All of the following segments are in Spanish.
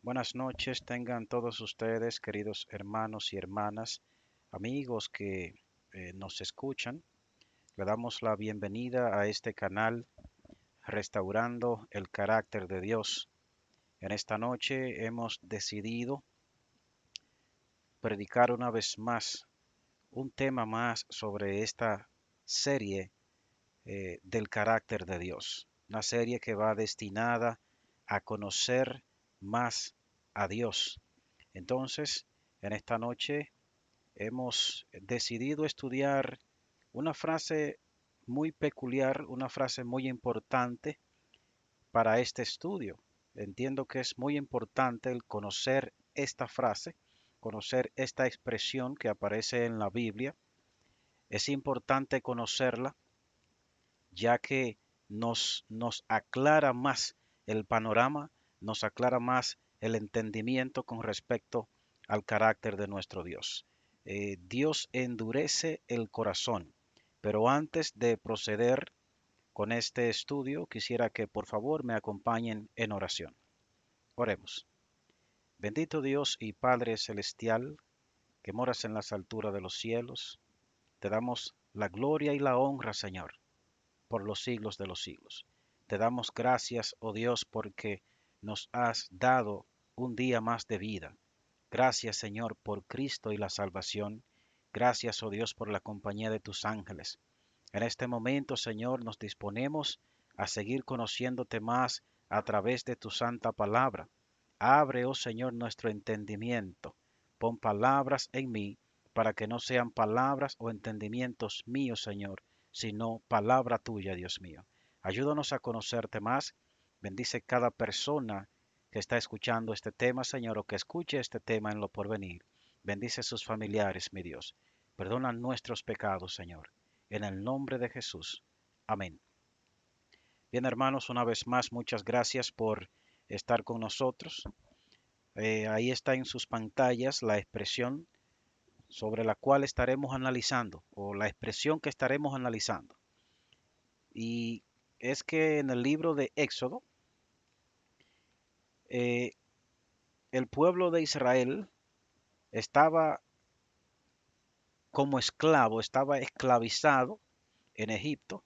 Buenas noches tengan todos ustedes, queridos hermanos y hermanas, amigos que nos escuchan. Le damos la bienvenida a este canal Restaurando el Carácter de Dios. En esta noche hemos decidido predicar una vez más un tema más sobre esta serie del carácter de Dios. Una serie que va destinada a conocer más a Dios. Entonces, en esta noche hemos decidido estudiar una frase muy peculiar, una frase muy importante para este estudio. Entiendo que es muy importante el conocer esta frase, conocer esta expresión que aparece en la Biblia. Es importante conocerla ya que nos aclara más el panorama, nos aclara más el entendimiento con respecto al carácter de nuestro Dios. Dios endurece el corazón, pero antes de proceder con este estudio, quisiera que por favor me acompañen en oración. Oremos. Bendito Dios y Padre Celestial, que moras en las alturas de los cielos, te damos la gloria y la honra, Señor por los siglos de los siglos. Te damos gracias, oh Dios, porque nos has dado un día más de vida. Gracias, Señor, por Cristo y la salvación. Gracias, oh Dios, por la compañía de tus ángeles. En este momento, Señor, nos disponemos a seguir conociéndote más a través de tu santa palabra. Abre, oh Señor, nuestro entendimiento. Pon palabras en mí para que no sean palabras o entendimientos míos, Señor, sino palabra tuya, Dios mío. Ayúdanos a conocerte más. Bendice cada persona que está escuchando este tema, Señor, o que escuche este tema en lo porvenir. Bendice sus familiares, mi Dios. Perdona nuestros pecados, Señor. En el nombre de Jesús. Amén. Bien, hermanos, una vez más, muchas gracias por estar con nosotros. Ahí está en sus pantallas la expresión sobre la cual estaremos analizando, o la expresión que estaremos analizando. Y es que en el libro de Éxodo, eh, el pueblo de Israel estaba como esclavo, estaba esclavizado en Egipto.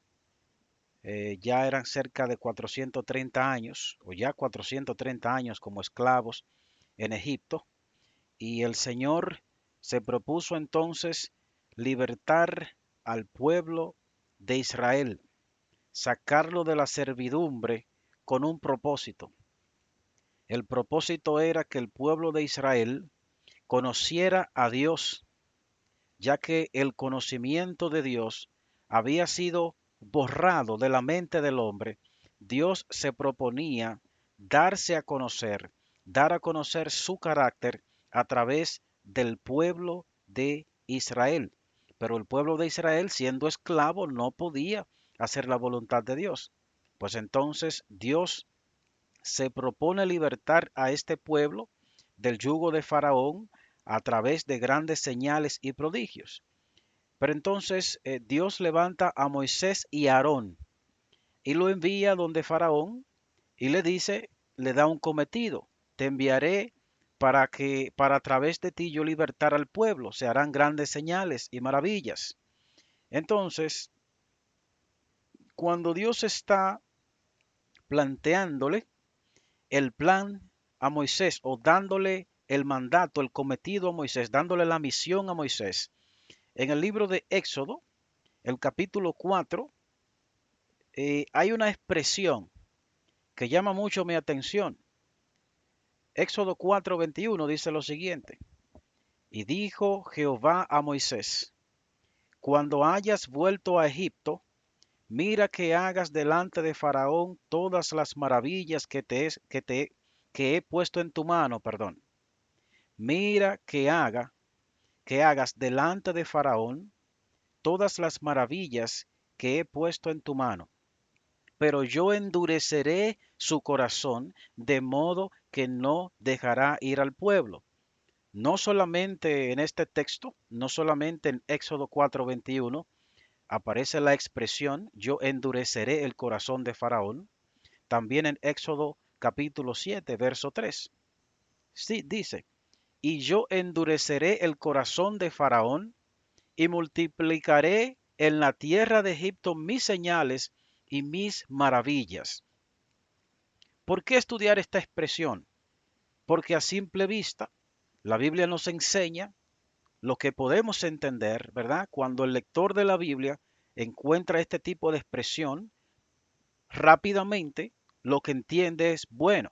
Ya eran cerca de 430 años, o ya 430 años como esclavos en Egipto, y el Señor se propuso entonces libertar al pueblo de Israel, sacarlo de la servidumbre con un propósito. El propósito era que el pueblo de Israel conociera a Dios, ya que el conocimiento de Dios había sido borrado de la mente del hombre. Dios se proponía darse a conocer, dar a conocer su carácter a través del pueblo de Israel. Pero el pueblo de Israel, siendo esclavo, no podía hacer la voluntad de Dios. Pues entonces Dios se propone libertar a este pueblo del yugo de Faraón a través de grandes señales y prodigios. Pero entonces Dios levanta a Moisés y a Aarón y lo envía donde Faraón y le dice, le da un cometido, te enviaré para a través de ti yo libertar al pueblo, se harán grandes señales y maravillas. Entonces, cuando Dios está planteándole el plan a Moisés o dándole el mandato, el cometido a Moisés, dándole la misión a Moisés, en el libro de Éxodo, el capítulo 4, hay una expresión que llama mucho mi atención. Éxodo 4:21 dice lo siguiente: Y dijo Jehová a Moisés, cuando hayas vuelto a Egipto, mira que hagas delante de Faraón todas las maravillas que he puesto en tu mano, perdón. Mira que hagas delante de Faraón todas las maravillas que he puesto en tu mano. Pero yo endureceré su corazón de modo que no dejará ir al pueblo. No solamente en este texto, no solamente en Éxodo 4:21 aparece la expresión yo endureceré el corazón de Faraón, también en Éxodo capítulo 7, verso 3. Sí, dice, y yo endureceré el corazón de Faraón y multiplicaré en la tierra de Egipto mis señales y mis maravillas. ¿Por qué estudiar esta expresión? Porque a simple vista la Biblia nos enseña lo que podemos entender, ¿verdad? Cuando el lector de la Biblia encuentra este tipo de expresión, rápidamente lo que entiende es, bueno,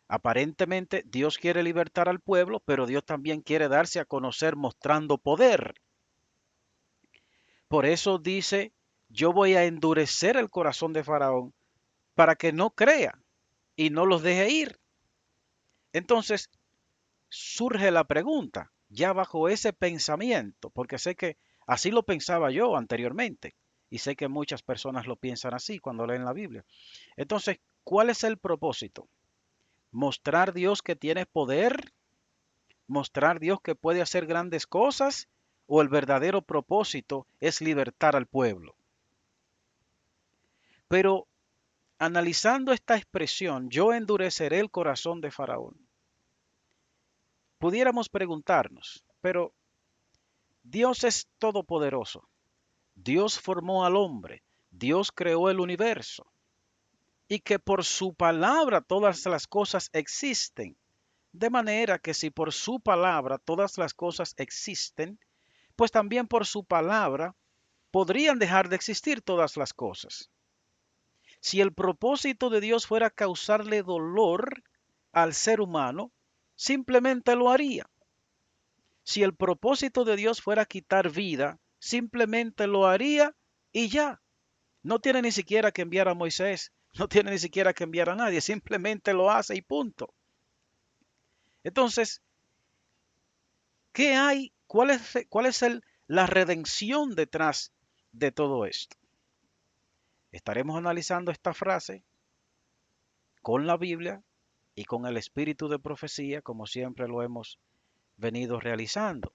aparentemente Dios quiere libertar al pueblo, pero Dios también quiere darse a conocer mostrando poder. Por eso dice, yo voy a endurecer el corazón de Faraón para que no crea y no los deje ir. Entonces surge la pregunta, ya bajo ese pensamiento, porque sé que así lo pensaba yo anteriormente y sé que muchas personas lo piensan así cuando leen la Biblia. Entonces, ¿cuál es el propósito? ¿Mostrar Dios que tiene poder? ¿Mostrar Dios que puede hacer grandes cosas? ¿O el verdadero propósito es libertar al pueblo? Pero analizando esta expresión, yo endureceré el corazón de Faraón. Pudiéramos preguntarnos, pero Dios es todopoderoso. Dios formó al hombre. Dios creó el universo. Y que por su palabra todas las cosas existen. De manera que si por su palabra todas las cosas existen, pues también por su palabra podrían dejar de existir todas las cosas. Si el propósito de Dios fuera causarle dolor al ser humano, simplemente lo haría. Si el propósito de Dios fuera quitar vida, simplemente lo haría y ya. No tiene ni siquiera que enviar a Moisés, no tiene ni siquiera que enviar a nadie, simplemente lo hace y punto. Entonces, ¿qué hay? ¿Cuál es la redención detrás de todo esto? Estaremos analizando esta frase con la Biblia y con el espíritu de profecía, como siempre lo hemos venido realizando.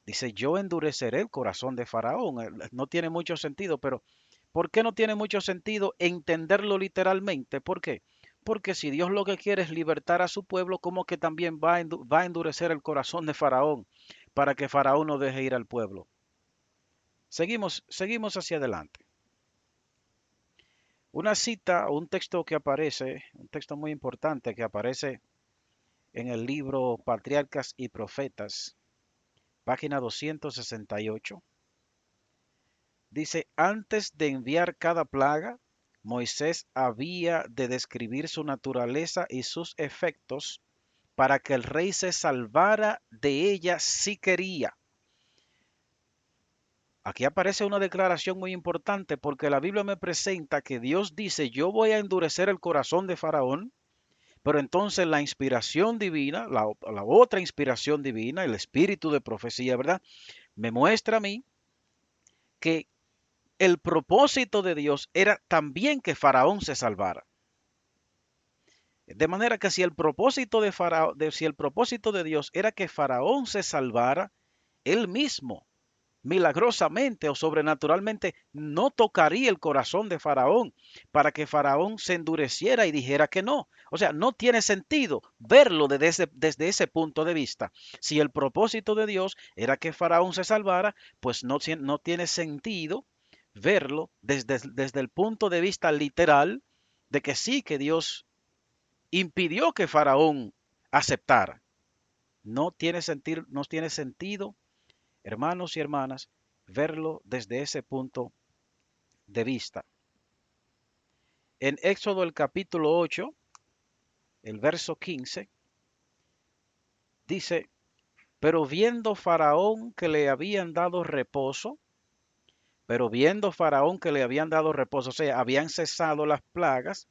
Dice, yo endureceré el corazón de Faraón. No tiene mucho sentido, pero ¿por qué no tiene mucho sentido entenderlo literalmente? ¿Por qué? Porque si Dios lo que quiere es libertar a su pueblo, ¿cómo que también va a endurecer el corazón de Faraón para que Faraón no deje ir al pueblo? Seguimos hacia adelante. Una cita o un texto que aparece, un texto muy importante que aparece en el libro Patriarcas y Profetas, página 268. Dice, antes de enviar cada plaga, Moisés había de describir su naturaleza y sus efectos para que el rey se salvara de ella si quería. Aquí aparece una declaración muy importante porque la Biblia me presenta que Dios dice, yo voy a endurecer el corazón de Faraón, pero entonces la inspiración divina, la otra inspiración divina, el espíritu de profecía, ¿verdad? Me muestra a mí que el propósito de Dios era también que Faraón se salvara. De manera que si el propósito de Faraón, si el propósito de Dios era que Faraón se salvara, él mismo, milagrosamente o sobrenaturalmente, no tocaría el corazón de Faraón para que Faraón se endureciera y dijera que no. O sea, no tiene sentido verlo desde ese punto de vista. Si el propósito de Dios era que Faraón se salvara, pues no tiene sentido verlo desde el punto de vista literal de que sí, que Dios impidió que Faraón aceptara. No tiene sentido, hermanos y hermanas, verlo desde ese punto de vista. En Éxodo el capítulo 8, el verso 15, dice, pero viendo Faraón que le habían dado reposo, o sea, habían cesado las plagas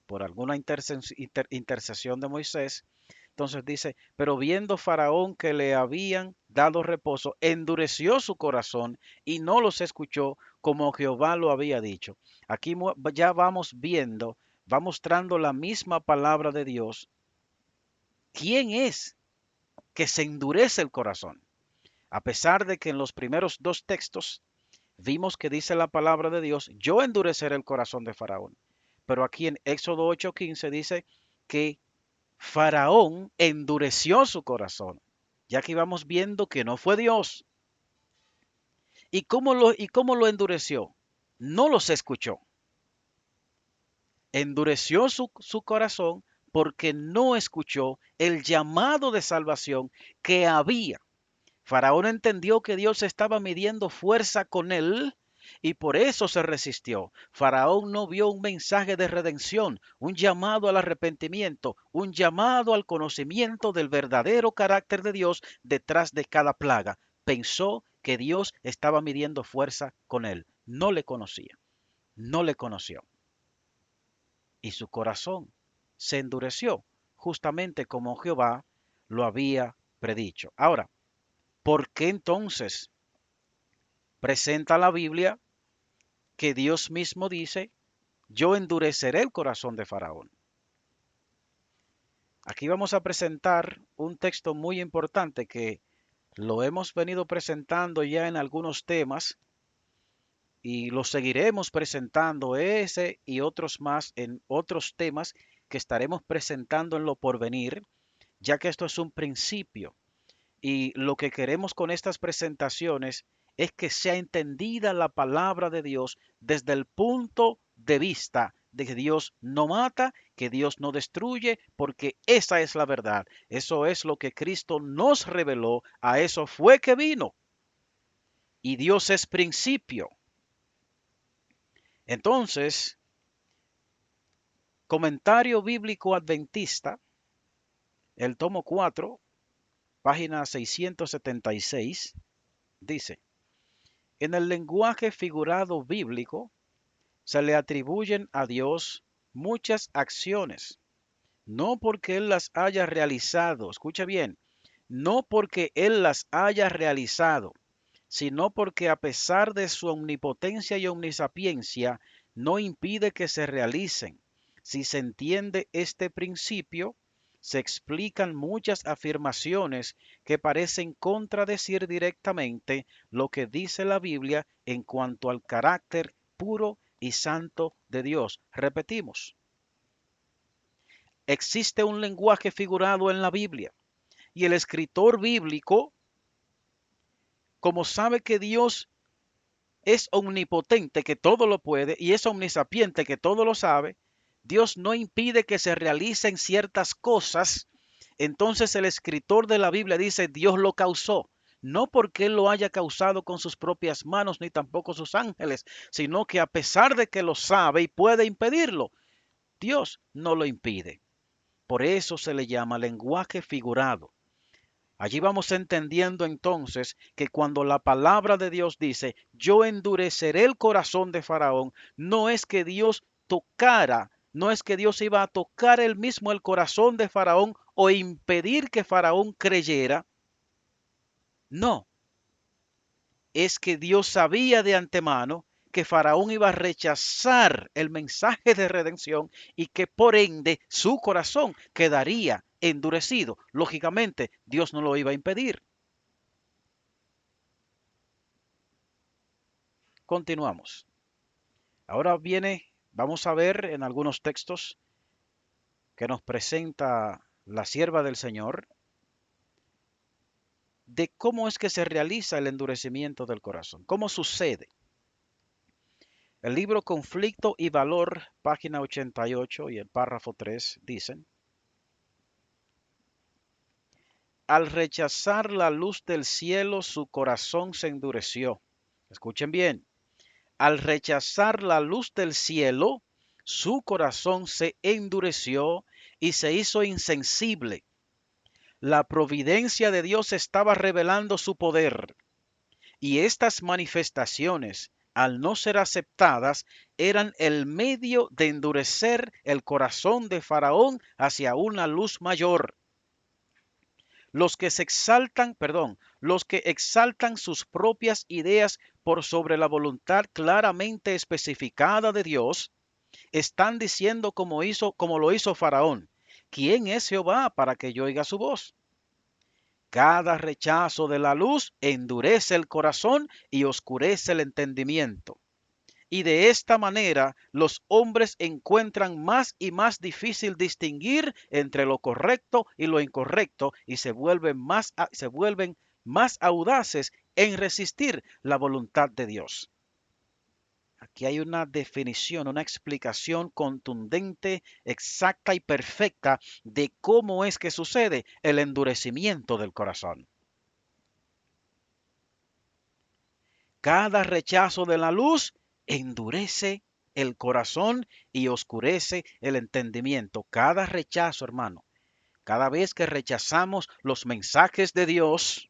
por alguna intercesión de Moisés. Entonces dice, pero viendo Faraón que le habían dado reposo, endureció su corazón y no los escuchó como Jehová lo había dicho. Aquí ya vamos viendo, va mostrando la misma palabra de Dios. ¿Quién es que se endurece el corazón? A pesar de que en los primeros dos textos vimos que dice la palabra de Dios, yo endureceré el corazón de Faraón. Pero aquí en Éxodo 8:15 dice que Faraón endureció su corazón, ya que íbamos viendo que no fue Dios. ¿Y cómo lo endureció? No los escuchó. Endureció su corazón porque no escuchó el llamado de salvación que había. Faraón entendió que Dios estaba midiendo fuerza con él y por eso se resistió. Faraón no vio un mensaje de redención, un llamado al arrepentimiento, un llamado al conocimiento del verdadero carácter de Dios detrás de cada plaga. Pensó que Dios estaba midiendo fuerza con él. No le conocía, no le conoció. Y su corazón se endureció, justamente como Jehová lo había predicho. Ahora, ¿por qué entonces presenta la Biblia que Dios mismo dice, yo endureceré el corazón de Faraón? Aquí vamos a presentar un texto muy importante que lo hemos venido presentando ya en algunos temas y lo seguiremos presentando ese y otros más en otros temas que estaremos presentando en lo porvenir, ya que esto es un principio. Y lo que queremos con estas presentaciones es que sea entendida la palabra de Dios desde el punto de vista de que Dios no mata, que Dios no destruye, porque esa es la verdad. Eso es lo que Cristo nos reveló, a eso fue que vino. Y Dios es principio. Entonces, Comentario Bíblico Adventista, el tomo 4, página 676, dice: en el lenguaje figurado bíblico se le atribuyen a Dios muchas acciones, no porque Él las haya realizado, escucha bien, no porque Él las haya realizado, sino porque a pesar de su omnipotencia y omnisapiencia, no impide que se realicen. Si se entiende este principio, se explican muchas afirmaciones que parecen contradecir directamente lo que dice la Biblia en cuanto al carácter puro y santo de Dios. Repetimos, existe un lenguaje figurado en la Biblia y el escritor bíblico, como sabe que Dios es omnipotente, que todo lo puede, y es omnisapiente, que todo lo sabe, Dios no impide que se realicen ciertas cosas. Entonces el escritor de la Biblia dice, Dios lo causó, no porque Él lo haya causado con sus propias manos, ni tampoco sus ángeles, sino que a pesar de que lo sabe y puede impedirlo, Dios no lo impide. Por eso se le llama lenguaje figurado. Allí vamos entendiendo entonces que cuando la palabra de Dios dice, yo endureceré el corazón de Faraón, no es que Dios tocara, no es que Dios iba a tocar él mismo el corazón de Faraón o impedir que Faraón creyera. No, es que Dios sabía de antemano que Faraón iba a rechazar el mensaje de redención y que por ende su corazón quedaría endurecido. Lógicamente, Dios no lo iba a impedir. Continuamos. Ahora vamos a ver en algunos textos que nos presenta la sierva del Señor de cómo es que se realiza el endurecimiento del corazón, cómo sucede. El libro Conflicto y Valor, página 88 y el párrafo 3 dicen: al rechazar la luz del cielo, su corazón se endureció. Escuchen bien, al rechazar la luz del cielo, su corazón se endureció y se hizo insensible. La providencia de Dios estaba revelando su poder, y estas manifestaciones, al no ser aceptadas, eran el medio de endurecer el corazón de Faraón hacia una luz mayor. Los que exaltan sus propias ideas por sobre la voluntad claramente especificada de Dios, están diciendo como lo hizo Faraón: ¿quién es Jehová para que yo oiga su voz? Cada rechazo de la luz endurece el corazón y oscurece el entendimiento. Y de esta manera los hombres encuentran más y más difícil distinguir entre lo correcto y lo incorrecto y se vuelven más audaces en resistir la voluntad de Dios. Aquí hay una definición, una explicación contundente, exacta y perfecta de cómo es que sucede el endurecimiento del corazón. Cada rechazo de la luz endurece el corazón y oscurece el entendimiento. Cada rechazo, hermano, cada vez que rechazamos los mensajes de Dios,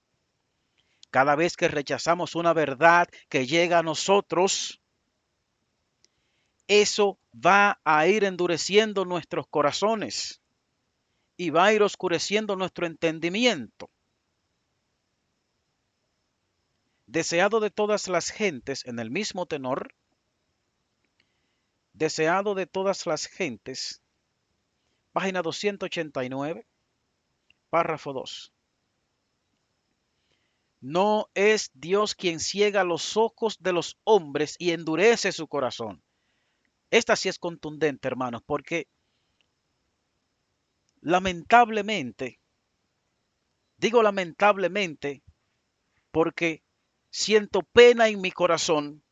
cada vez que rechazamos una verdad que llega a nosotros, eso va a ir endureciendo nuestros corazones y va a ir oscureciendo nuestro entendimiento. Deseado de todas las gentes, en el mismo tenor, deseado de todas las gentes, página 289, párrafo 2. No es Dios quien ciega los ojos de los hombres y endurece su corazón. Esta sí es contundente, hermanos, porque lamentablemente, digo lamentablemente, porque siento pena en mi corazón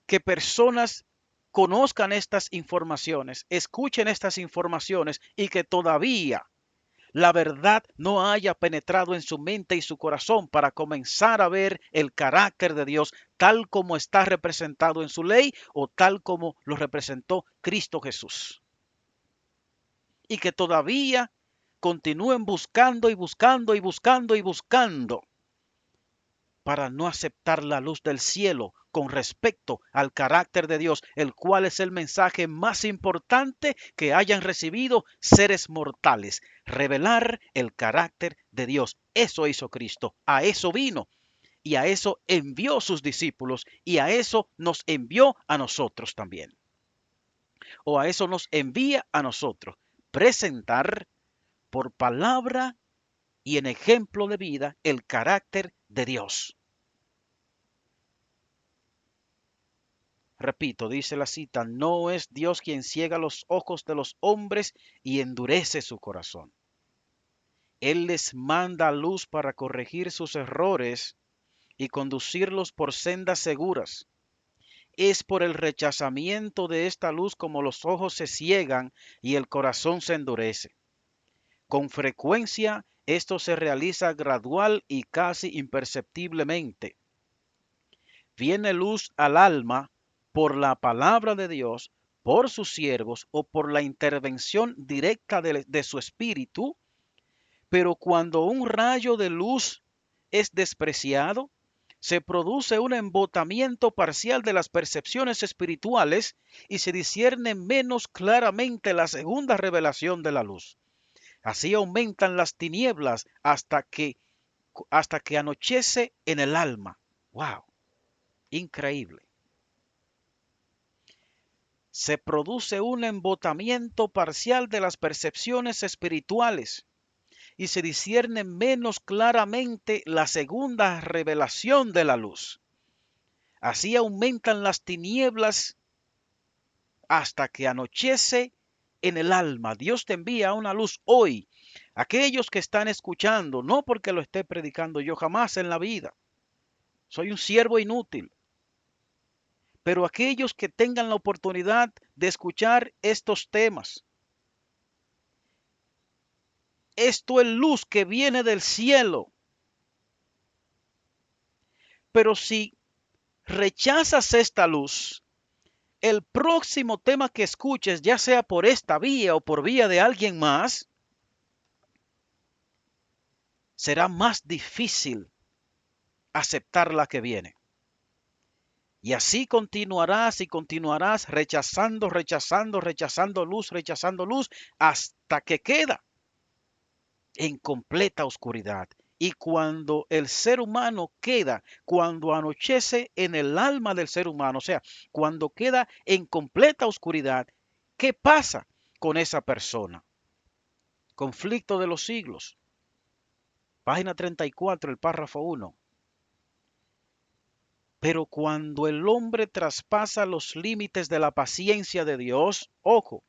que personas conozcan estas informaciones, escuchen estas informaciones y que todavía la verdad no haya penetrado en su mente y su corazón para comenzar a ver el carácter de Dios tal como está representado en su ley o tal como lo representó Cristo Jesús. Y que todavía continúen buscando y buscando y buscando y buscando para no aceptar la luz del cielo con respecto al carácter de Dios, el cual es el mensaje más importante que hayan recibido seres mortales, revelar el carácter de Dios. Eso hizo Cristo, a eso vino y a eso envió sus discípulos y a eso nos envió a nosotros también. O a eso nos envía a nosotros, presentar por palabra y en ejemplo de vida el carácter de Dios. Repito, dice la cita, no es Dios quien ciega los ojos de los hombres y endurece su corazón. Él les manda luz para corregir sus errores y conducirlos por sendas seguras. Es por el rechazamiento de esta luz como los ojos se ciegan y el corazón se endurece. Con frecuencia esto se realiza gradual y casi imperceptiblemente. Viene luz al alma por la palabra de Dios, por sus siervos o por la intervención directa de su espíritu, pero cuando un rayo de luz es despreciado, se produce un embotamiento parcial de las percepciones espirituales y se discierne menos claramente la segunda revelación de la luz. Así aumentan las tinieblas hasta que anochece en el alma. ¡Wow! Increíble. Se produce un embotamiento parcial de las percepciones espirituales y se discierne menos claramente la segunda revelación de la luz. Así aumentan las tinieblas hasta que anochece en el alma. Dios te envía una luz hoy. Aquellos que están escuchando, no porque lo esté predicando yo jamás en la vida, soy un siervo inútil. Pero aquellos que tengan la oportunidad de escuchar estos temas, esto es luz que viene del cielo. Pero si rechazas esta luz, el próximo tema que escuches, ya sea por esta vía o por vía de alguien más, será más difícil aceptar la que viene. Y así continuarás y continuarás rechazando, rechazando luz, hasta que queda en completa oscuridad. Y cuando el ser humano queda, cuando anochece en el alma del ser humano, o sea, cuando queda en completa oscuridad, ¿qué pasa con esa persona? Conflicto de los siglos. Página 34, el párrafo 1. Pero cuando el hombre traspasa los límites de la paciencia de Dios, ojo,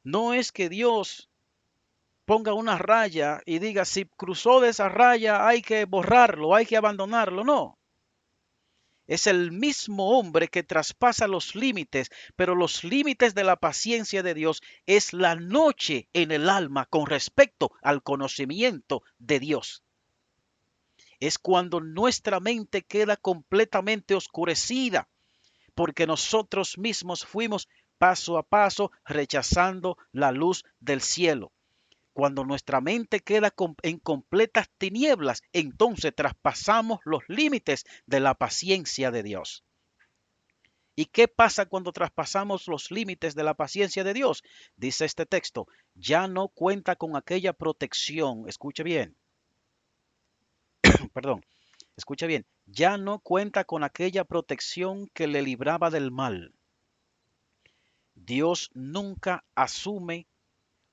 no es que Dios ponga una raya y diga, si cruzó de esa raya hay que borrarlo, hay que abandonarlo. No, es el mismo hombre que traspasa los límites, pero los límites de la paciencia de Dios es la noche en el alma con respecto al conocimiento de Dios. Es cuando nuestra mente queda completamente oscurecida, porque nosotros mismos fuimos paso a paso rechazando la luz del cielo. Cuando nuestra mente queda en completas tinieblas, entonces traspasamos los límites de la paciencia de Dios. ¿Y qué pasa cuando traspasamos los límites de la paciencia de Dios? Dice este texto, ya no cuenta con aquella protección, escuche bien, perdón, escuche bien, ya no cuenta con aquella protección que le libraba del mal. Dios nunca asume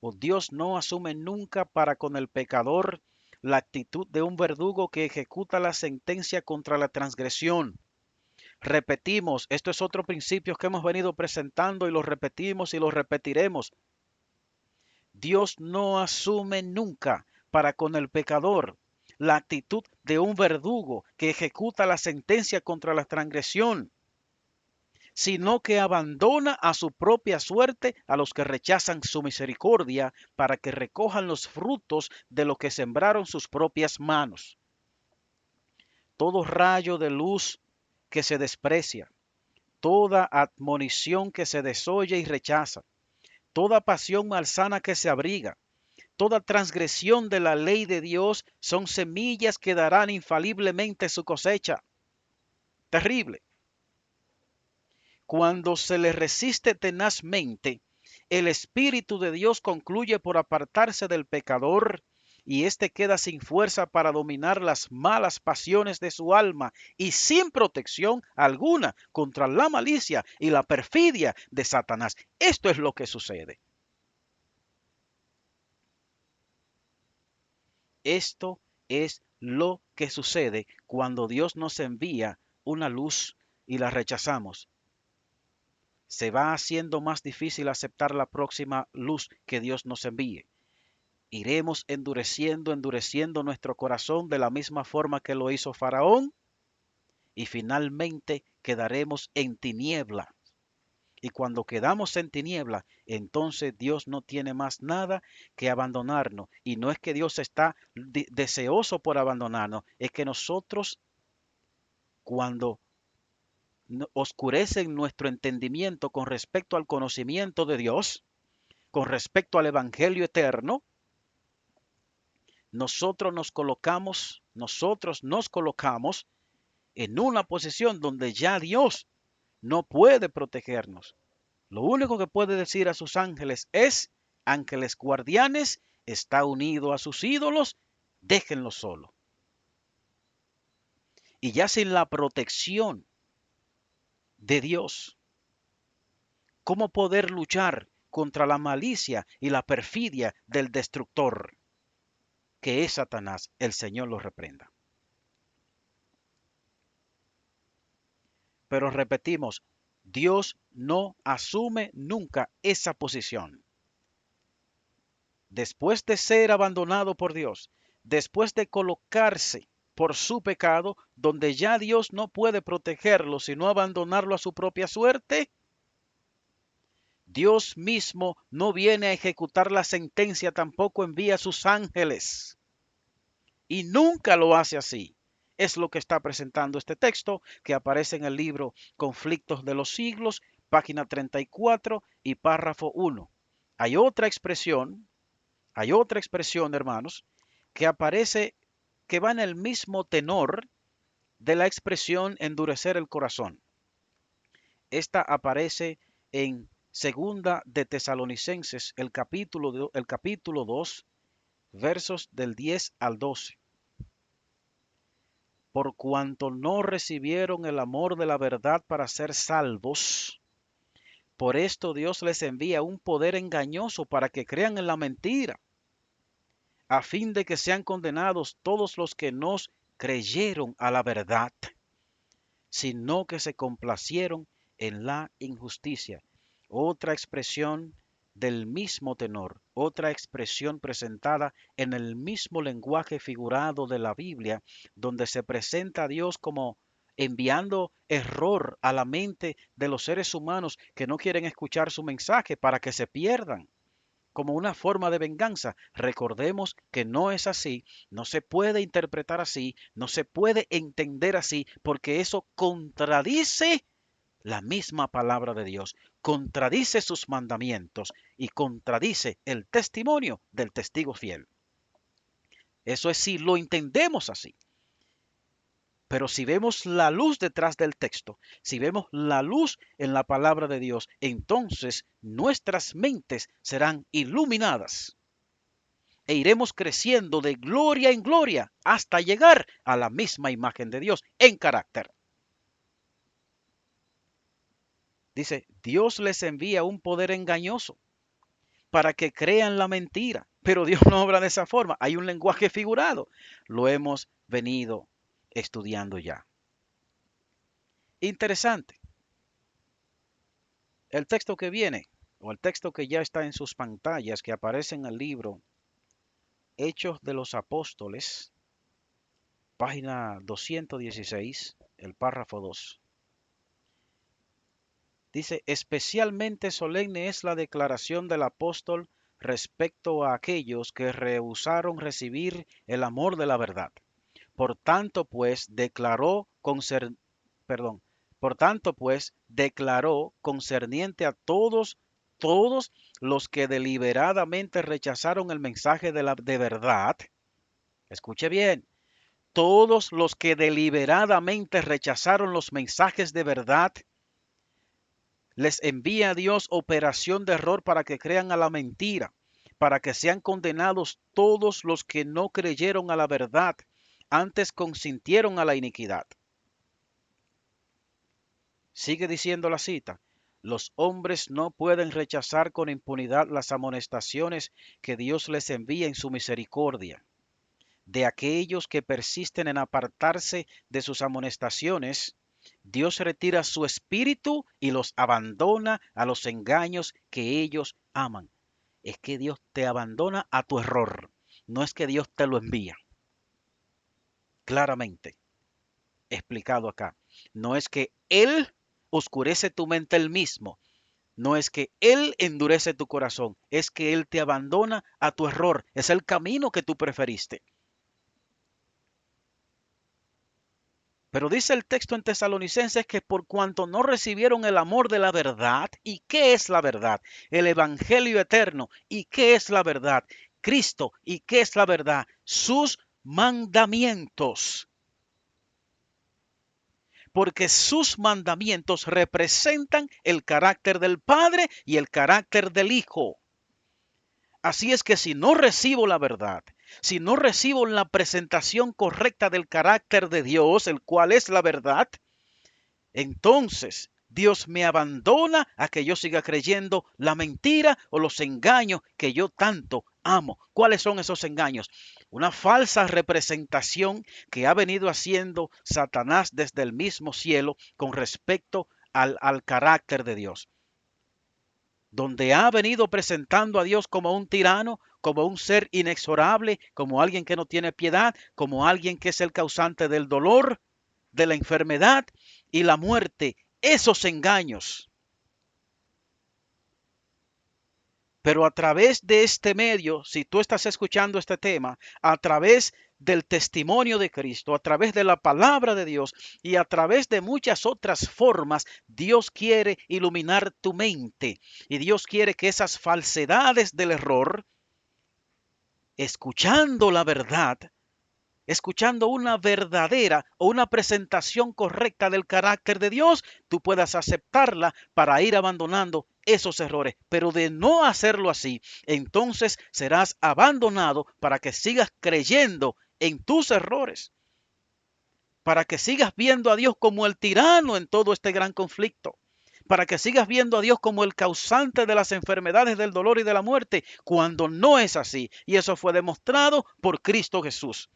o Dios no asume nunca para con el pecador la actitud de un verdugo que ejecuta la sentencia contra la transgresión. Repetimos, esto es otro principio que hemos venido presentando y lo repetimos y lo repetiremos. Dios no asume nunca para con el pecador la actitud de un verdugo que ejecuta la sentencia contra la transgresión, sino que abandona a su propia suerte a los que rechazan su misericordia para que recojan los frutos de lo que sembraron sus propias manos. Todo rayo de luz que se desprecia, toda admonición que se desoye y rechaza, toda pasión malsana que se abriga, toda transgresión de la ley de Dios son semillas que darán infaliblemente su cosecha. Terrible. Cuando se le resiste tenazmente, el Espíritu de Dios concluye por apartarse del pecador y éste queda sin fuerza para dominar las malas pasiones de su alma y sin protección alguna contra la malicia y la perfidia de Satanás. Esto es lo que sucede. Esto es lo que sucede cuando Dios nos envía una luz y la rechazamos. Se va haciendo más difícil aceptar la próxima luz que Dios nos envíe. Iremos endureciendo nuestro corazón de la misma forma que lo hizo Faraón y finalmente quedaremos en tiniebla. Y cuando quedamos en tiniebla, entonces Dios no tiene más nada que abandonarnos. Y no es que Dios está deseoso por abandonarnos, es que nosotros cuando oscurecen nuestro entendimiento con respecto al conocimiento de Dios, con respecto al Evangelio eterno, nosotros nos colocamos en una posición donde ya Dios no puede protegernos. Lo único que puede decir a sus ángeles es, ángeles guardianes, está unido a sus ídolos, déjenlo solo. Y ya sin la protección de Dios, ¿cómo poder luchar contra la malicia y la perfidia del destructor, que es Satanás? El Señor lo reprenda. Pero repetimos, Dios no asume nunca esa posición. Después de ser abandonado por Dios, después de colocarse por su pecado, donde ya Dios no puede protegerlo, sino abandonarlo a su propia suerte, Dios mismo no viene a ejecutar la sentencia, tampoco envía a sus ángeles. Y nunca lo hace así. Es lo que está presentando este texto que aparece en el libro Conflictos de los Siglos, página 34 y párrafo 1. Hay otra expresión, hermanos, que aparece, que va en el mismo tenor de la expresión endurecer el corazón. Esta aparece en Segunda de Tesalonicenses, el capítulo 2, versos del 10 al 12. Por cuanto no recibieron el amor de la verdad para ser salvos, por esto Dios les envía un poder engañoso para que crean en la mentira, a fin de que sean condenados todos los que nos creyeron a la verdad, sino que se complacieron en la injusticia. Otra expresión del mismo tenor, otra expresión presentada en el mismo lenguaje figurado de la Biblia, donde se presenta a Dios como enviando error a la mente de los seres humanos que no quieren escuchar su mensaje para que se pierdan como una forma de venganza. Recordemos que no es así, no se puede interpretar así, no se puede entender así, porque eso contradice la misma palabra de Dios, contradice sus mandamientos y contradice el testimonio del testigo fiel. Eso es si lo entendemos así. Pero si vemos la luz detrás del texto, si vemos la luz en la palabra de Dios, entonces nuestras mentes serán iluminadas e iremos creciendo de gloria en gloria hasta llegar a la misma imagen de Dios en carácter. Dice, Dios les envía un poder engañoso para que crean la mentira, pero Dios no obra de esa forma. Hay un lenguaje figurado. Lo hemos venido estudiando ya. Interesante. El texto que viene, o el texto que ya está en sus pantallas, que aparece en el libro Hechos de los Apóstoles, página 216, el párrafo 2. Dice, especialmente solemne es la declaración del apóstol respecto a aquellos que rehusaron recibir el amor de la verdad. Por tanto, pues, declaró concerniente a todos los que deliberadamente rechazaron el mensaje de verdad. Escuche bien, todos los que deliberadamente rechazaron los mensajes de verdad, les envía a Dios operación de error para que crean a la mentira, para que sean condenados todos los que no creyeron a la verdad, antes consintieron a la iniquidad. Sigue diciendo la cita. Los hombres no pueden rechazar con impunidad las amonestaciones que Dios les envía en su misericordia. De aquellos que persisten en apartarse de sus amonestaciones, Dios retira su espíritu y los abandona a los engaños que ellos aman. Es que Dios te abandona a tu error, no es que Dios te lo envía. Claramente explicado acá. No es que Él oscurece tu mente Él mismo, no es que Él endurece tu corazón, es que Él te abandona a tu error. Es el camino que tú preferiste. Pero dice el texto en Tesalonicenses que por cuanto no recibieron el amor de la verdad, ¿y qué es la verdad? El evangelio eterno. ¿Y qué es la verdad? Cristo. ¿Y qué es la verdad? Sus mandamientos. Porque sus mandamientos representan el carácter del Padre y el carácter del Hijo. Así es que si no recibo la verdad, si no recibo la presentación correcta del carácter de Dios, el cual es la verdad, entonces Dios me abandona a que yo siga creyendo la mentira o los engaños que yo tanto amo. ¿Cuáles son esos engaños? Una falsa representación que ha venido haciendo Satanás desde el mismo cielo con respecto al carácter de Dios, donde ha venido presentando a Dios como un tirano, como un ser inexorable, como alguien que no tiene piedad, como alguien que es el causante del dolor, de la enfermedad y la muerte. Esos engaños. Pero a través de este medio, si tú estás escuchando este tema, a través del testimonio de Cristo, a través de la palabra de Dios y a través de muchas otras formas, Dios quiere iluminar tu mente y Dios quiere que esas falsedades del error, escuchando la verdad, escuchando una verdadera o una presentación correcta del carácter de Dios, tú puedas aceptarla para ir abandonando esos errores. Pero de no hacerlo así, entonces serás abandonado para que sigas creyendo en tus errores, para que sigas viendo a Dios como el tirano en todo este gran conflicto, para que sigas viendo a Dios como el causante de las enfermedades, del dolor y de la muerte, cuando no es así. Y eso fue demostrado por Cristo Jesús,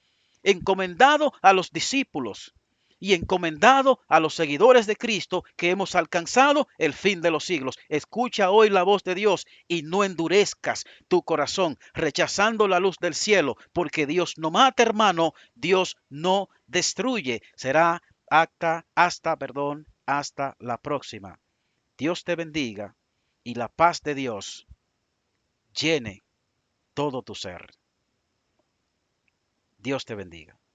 encomendado a los discípulos. y encomendado a los seguidores de Cristo que hemos alcanzado el fin de los siglos. Escucha hoy la voz de Dios y no endurezcas tu corazón rechazando la luz del cielo, porque Dios no mata, hermano, Dios no destruye. Será hasta la próxima. Dios te bendiga y la paz de Dios llene todo tu ser. Dios te bendiga.